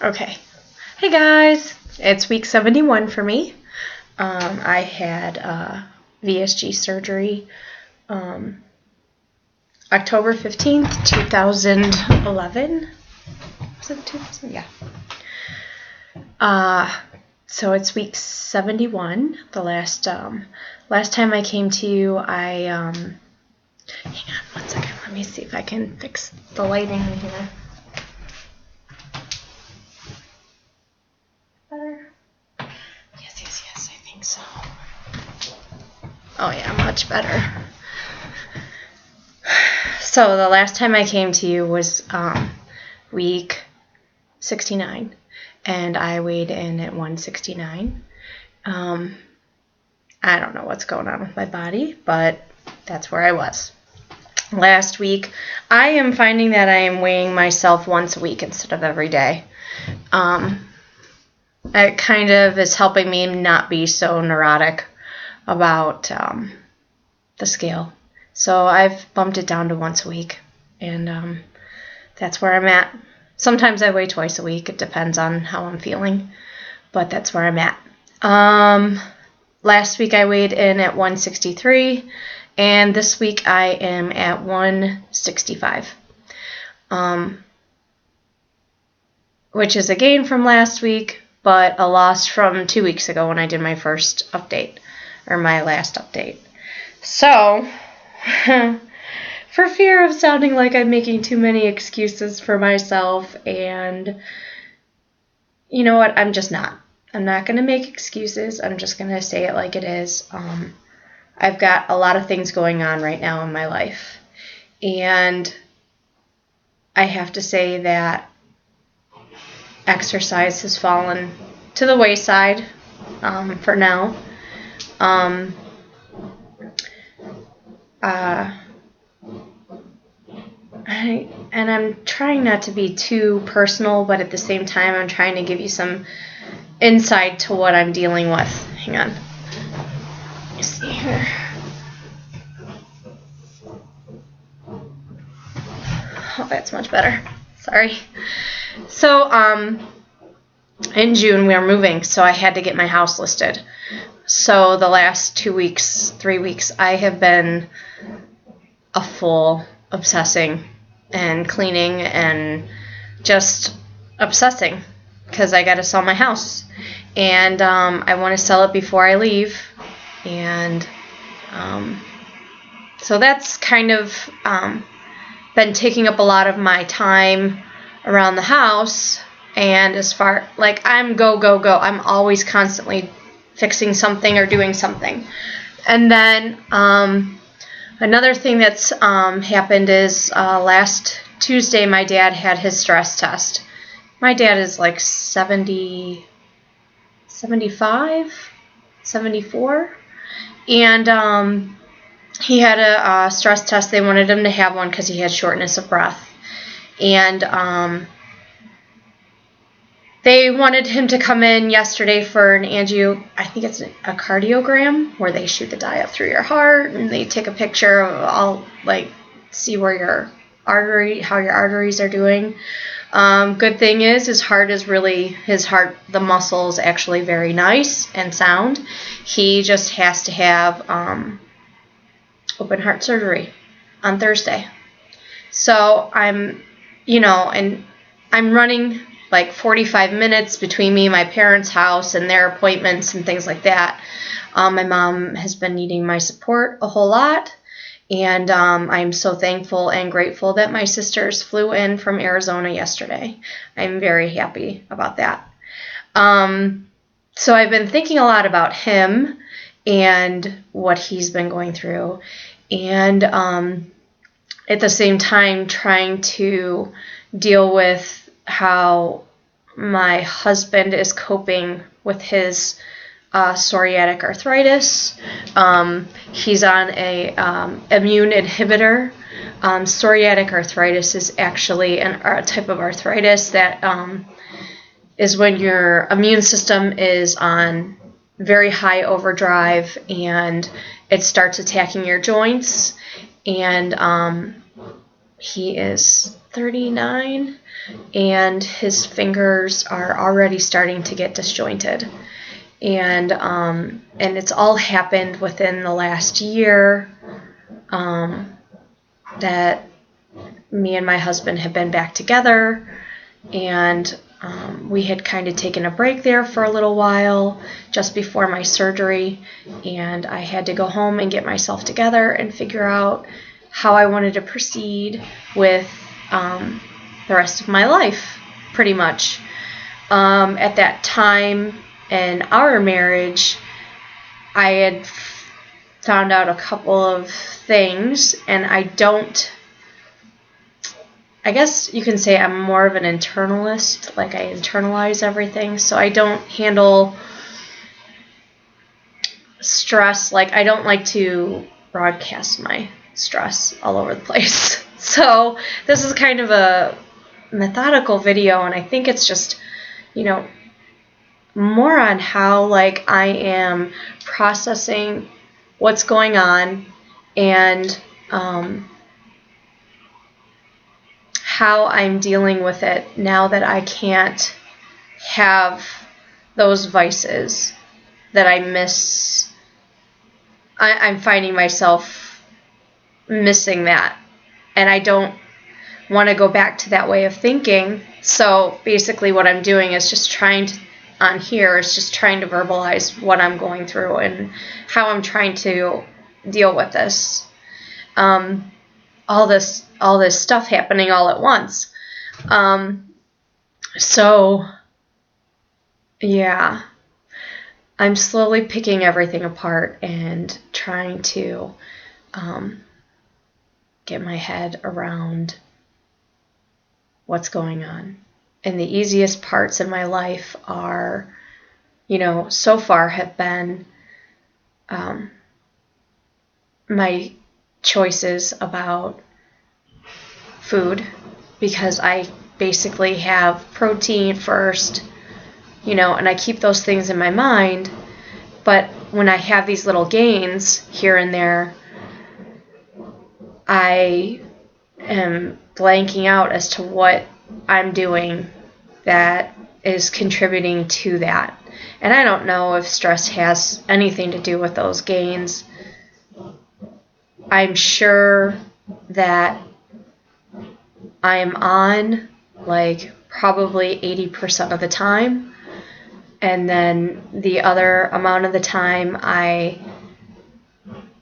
Okay. Hey guys, it's week 71 for me. I had VSG surgery October 15th, 2011. Was it 2000? Yeah. So it's week 71. The last time I came to you, hang on 1 second. Let me see if I can fix the lighting in here. Better? Yes, I think so. Oh yeah, much better. So the last time I came to you was week 69, and I weighed in at 169. I don't know what's going on with my body, but that's where I was. Last week, I am finding that I am weighing myself once a week instead of every day. It kind of is helping me not be so neurotic about the scale. So I've bumped it down to once a week, and that's where I'm at. Sometimes I weigh twice a week. It depends on how I'm feeling, but that's where I'm at. Last week I weighed in at 163, and this week I am at 165, which is a gain from last week, but a loss from 2 weeks ago when I did my first update, or my last update. So, for fear of sounding like I'm making too many excuses for myself, and you know what, I'm just not. I'm not going to make excuses. I'm just going to say it like it is. I've got a lot of things going on right now in my life, and I have to say that exercise has fallen to the wayside for now. And I'm trying not to be too personal, but at the same time, I'm trying to give you some insight to what I'm dealing with. Hang on. Let me see here. Oh, that's much better. Sorry. So, in June, we are moving, so I had to get my house listed. So the last 2 weeks, 3 weeks, I have been a full obsessing and cleaning and just obsessing because I got to sell my house, and I want to sell it before I leave, and so that's kind of been taking up a lot of my time around the house. And as far, like, I'm go. I'm always constantly fixing something or doing something. And then another thing that's happened is last Tuesday, my dad had his stress test. My dad is like 70, 75, 74. And he had a stress test. They wanted him to have one because he had shortness of breath. And they wanted him to come in yesterday for an I think it's a cardiogram, where they shoot the dye up through your heart and they take a picture of all, like, see where how your arteries are doing. Good thing is his heart, the muscle's actually very nice and sound. He just has to have open heart surgery on Thursday. So I'm running like 45 minutes between me and my parents' house and their appointments and things like that. My mom has been needing my support a whole lot, and I'm so thankful and grateful that my sisters flew in from Arizona yesterday. I'm very happy about that. So I've been thinking a lot about him and what he's been going through, and at the same time trying to deal with how my husband is coping with his psoriatic arthritis. He's on a immune inhibitor. Psoriatic arthritis is actually a type of arthritis that is when your immune system is on very high overdrive, and it starts attacking your joints, and he is 39, and his fingers are already starting to get disjointed. And it's all happened within the last year that me and my husband have been back together, and we had kind of taken a break there for a little while just before my surgery, and I had to go home and get myself together and figure out how I wanted to proceed with the rest of my life, pretty much. At that time in our marriage, I had found out a couple of things, and I guess you can say I'm more of an internalist, like I internalize everything, so I don't handle stress, like I don't like to broadcast my stress all over the place. So this is kind of a methodical video, and I think it's just, more on how like I am processing what's going on, and how I'm dealing with it now that I can't have those vices that I miss. I'm finding myself missing that, and I don't want to go back to that way of thinking. So basically what I'm doing is just trying to verbalize what I'm going through and how I'm trying to deal with this. All this stuff happening all at once. So yeah, I'm slowly picking everything apart and trying to get my head around what's going on. And the easiest parts in my life are, so far have been my choices about food, because I basically have protein first, and I keep those things in my mind, but when I have these little gains here and there, I am blanking out as to what I'm doing that is contributing to that. And I don't know if stress has anything to do with those gains. I'm sure that I'm on like probably 80% of the time, and then the other amount of the time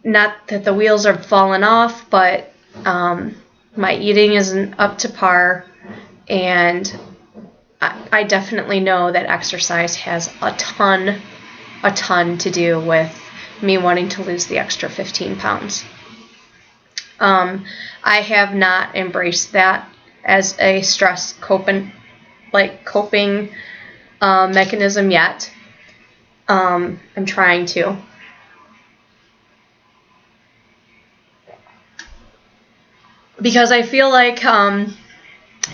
not that the wheels are falling off, but my eating isn't up to par, and I definitely know that exercise has a ton to do with me wanting to lose the extra 15 pounds. I have not embraced that as a stress coping mechanism yet. I'm trying to. Because I feel like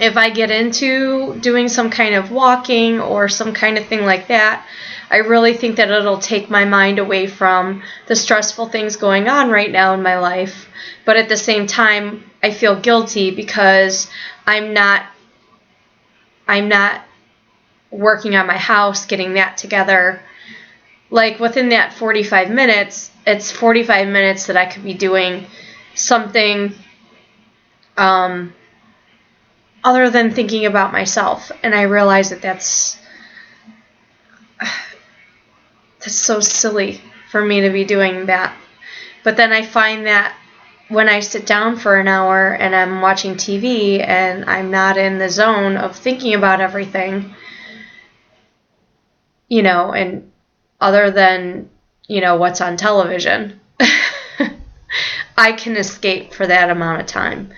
if I get into doing some kind of walking or some kind of thing like that, I really think that it'll take my mind away from the stressful things going on right now in my life. But at the same time, I feel guilty because I'm not working on my house, getting that together. Like within that 45 minutes, it's 45 minutes that I could be doing something other than thinking about myself. And I realize that that's so silly for me to be doing that. But then I find that when I sit down for an hour and I'm watching TV and I'm not in the zone of thinking about everything, and other than, what's on television, I can escape for that amount of time.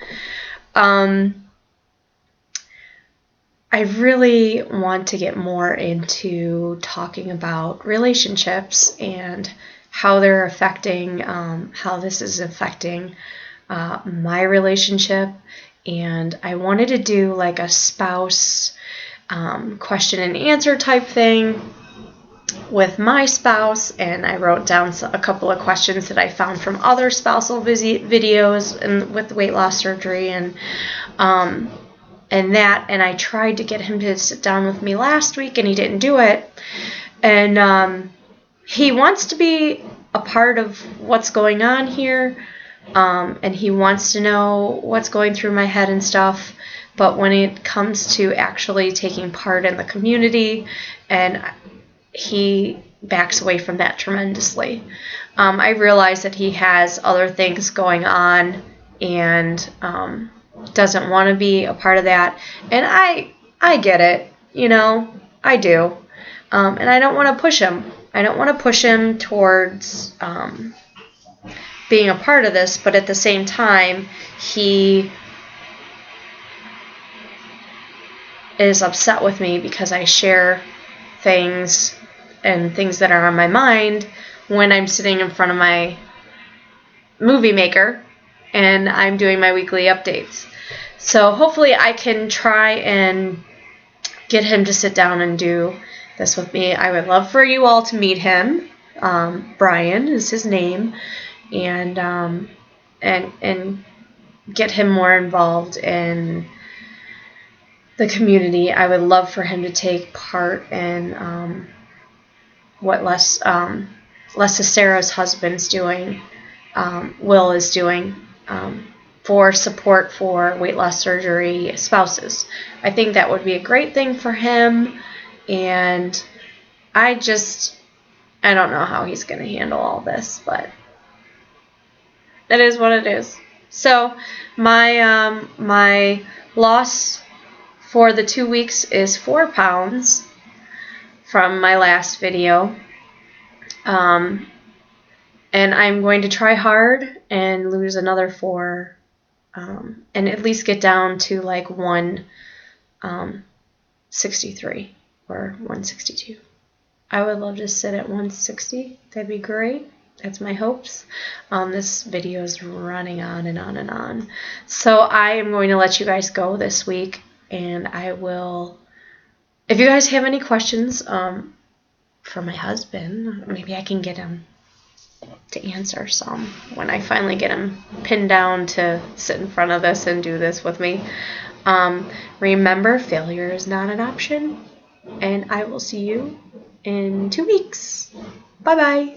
I really want to get more into talking about relationships and how they're affecting, how this is affecting my relationship. And I wanted to do like a spouse question and answer type thing with my spouse, and I wrote down a couple of questions that I found from other spousal videos and with weight loss surgery, and and I tried to get him to sit down with me last week, and he didn't do it. And he wants to be a part of what's going on here, and he wants to know what's going through my head and stuff. But when it comes to actually taking part in the community, and he backs away from that tremendously. I realize that he has other things going on and doesn't want to be a part of that. And I get it, I do. And I don't want to push him. I don't want to push him towards being a part of this, but at the same time, he is upset with me because I share things and things that are on my mind when I'm sitting in front of my movie maker and I'm doing my weekly updates. So hopefully I can try and get him to sit down and do this with me. I would love for you all to meet him. Brian is his name, and get him more involved in the community. I would love for him to take part in what Sarah's husband's doing, Will is doing, for support for weight loss surgery spouses. I think that would be a great thing for him, and I don't know how he's going to handle all this, but it is what it is. So my loss for the 2 weeks is 4 pounds from my last video. And I'm going to try hard and lose another 4, and at least get down to like 163 or 162. I would love to sit at 160. That'd be great. That's my hopes. This video is running on and on and on. So I am going to let you guys go this week, and I will, if you guys have any questions for my husband, maybe I can get him to answer some when I finally get him pinned down to sit in front of this and do this with me. Remember, failure is not an option, and I will see you in 2 weeks. Bye-bye.